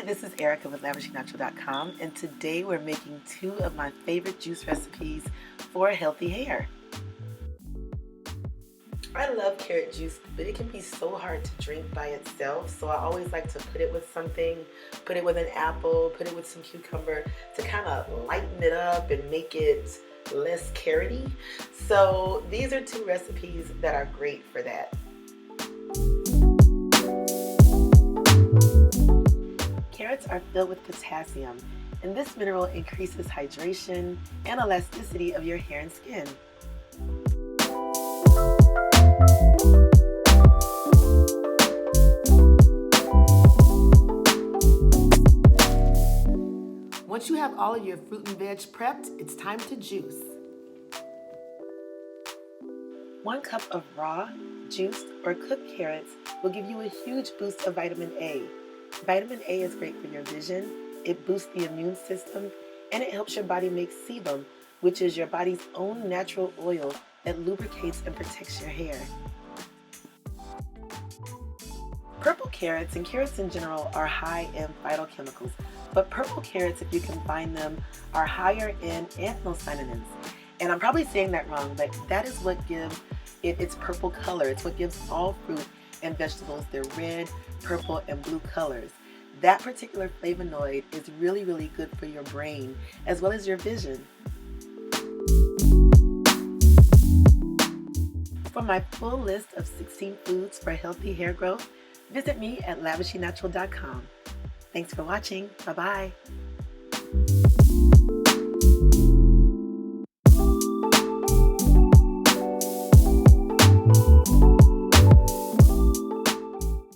Hi, this is Erica with LavishlyNatural.com, and today we're making two of my favorite juice recipes for healthy hair. I love carrot juice, but it can be so hard to drink by itself, so I always like to put it with something, put it with an apple, put it with some cucumber to kind of lighten it up and make it less carroty. So these are two recipes that are great for that. Carrots are filled with potassium, and this mineral increases hydration and elasticity of your hair and skin. Once you have all of your fruit and veg prepped, it's time to juice. 1 cup of raw, juiced, or cooked carrots will give you a huge boost of vitamin A. Vitamin A is great for your vision, it boosts the immune system, and it helps your body make sebum, which is your body's own natural oil that lubricates and protects your hair. Purple carrots and carrots in general are high in phytochemicals, but purple carrots, if you can find them, are higher in anthocyanins. And I'm probably saying that wrong, but that is what gives it its purple color. It's what gives all fruit and vegetables their red, purple, and blue colors. That particular flavonoid is really, really good for your brain as well as your vision. For my full list of 16 foods for healthy hair growth, visit me at LavishlyNatural.com. Thanks for watching. Bye-bye.